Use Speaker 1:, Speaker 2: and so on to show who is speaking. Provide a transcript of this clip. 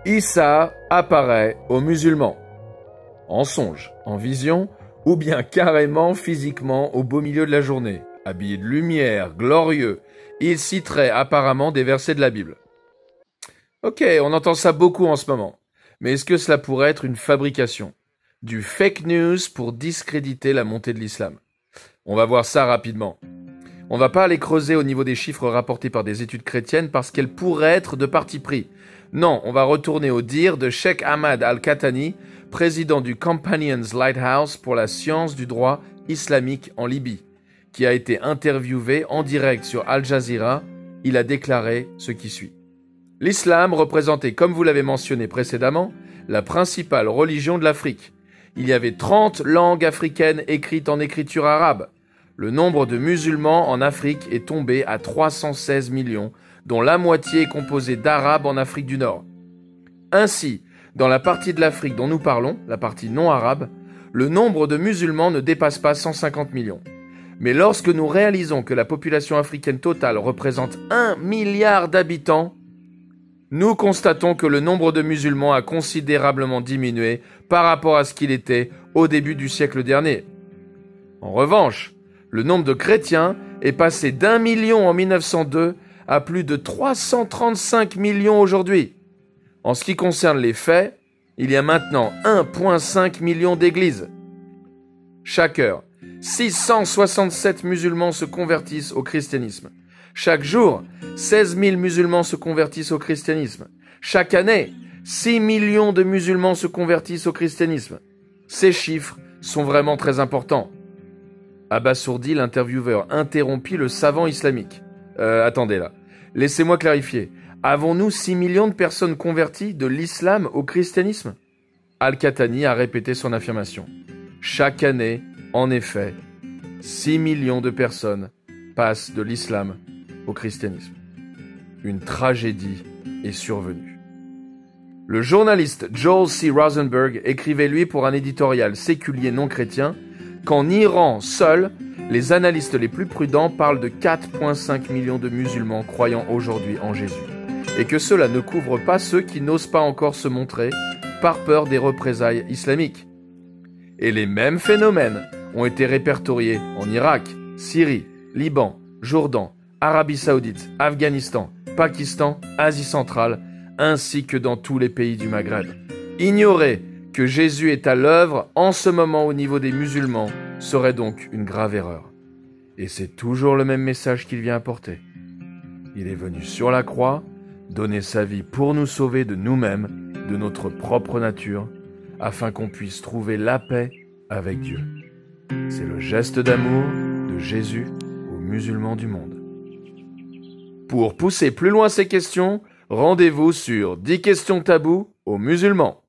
Speaker 1: Issa apparaît aux musulmans. En songe, en vision, ou bien carrément physiquement au beau milieu de la journée. Habillé de lumière, glorieux, il citerait apparemment des versets de la Bible. Ok, on entend ça beaucoup en ce moment. Mais est-ce que cela pourrait être une fabrication? Du fake news pour discréditer la montée de l'islam? On va voir ça rapidement. On va pas aller creuser au niveau des chiffres rapportés par des études chrétiennes parce qu'elles pourraient être de parti pris. Non, on va retourner au dire de Sheikh Ahmad Al-Qahtani, président du Companions Lighthouse pour la science du droit islamique en Libye, qui a été interviewé en direct sur Al Jazeera. Il a déclaré ce qui suit. L'islam représentait, comme vous l'avez mentionné précédemment, la principale religion de l'Afrique. Il y avait 30 langues africaines écrites en écriture arabe. Le nombre de musulmans en Afrique est tombé à 316 millions, dont la moitié est composée d'arabes en Afrique du Nord. Ainsi, dans la partie de l'Afrique dont nous parlons, la partie non arabe, le nombre de musulmans ne dépasse pas 150 millions. Mais lorsque nous réalisons que la population africaine totale représente 1 milliard d'habitants, nous constatons que le nombre de musulmans a considérablement diminué par rapport à ce qu'il était au début du siècle dernier. En revanche, le nombre de chrétiens est passé d'1 million en 1902 à plus de 335 millions aujourd'hui. En ce qui concerne les faits, il y a maintenant 1,5 million d'églises. Chaque heure, 667 musulmans se convertissent au christianisme. Chaque jour, 16 000 musulmans se convertissent au christianisme. Chaque année, 6 millions de musulmans se convertissent au christianisme. Ces chiffres sont vraiment très importants. Abasourdi, l'intervieweur, interrompit le savant islamique. Attendez là. Laissez-moi clarifier. Avons-nous 6 millions de personnes converties de l'islam au christianisme? Al-Qahtani a répété son affirmation. Chaque année, en effet, 6 millions de personnes passent de l'islam au christianisme. Une tragédie est survenue. Le journaliste Joel C. Rosenberg écrivait lui pour un éditorial séculier non chrétien qu'en Iran seul, les analystes les plus prudents parlent de 4,5 millions de musulmans croyant aujourd'hui en Jésus, et que cela ne couvre pas ceux qui n'osent pas encore se montrer par peur des représailles islamiques. Et les mêmes phénomènes ont été répertoriés en Irak, Syrie, Liban, Jourdain, Arabie Saoudite, Afghanistan, Pakistan, Asie centrale, ainsi que dans tous les pays du Maghreb. Ignorer que Jésus est à l'œuvre en ce moment au niveau des musulmans serait donc une grave erreur. Et c'est toujours le même message qu'il vient apporter. Il est venu sur la croix, donner sa vie pour nous sauver de nous-mêmes, de notre propre nature, afin qu'on puisse trouver la paix avec Dieu. C'est le geste d'amour de Jésus aux musulmans du monde. Pour pousser plus loin ces questions, rendez-vous sur 10 questions tabous aux musulmans.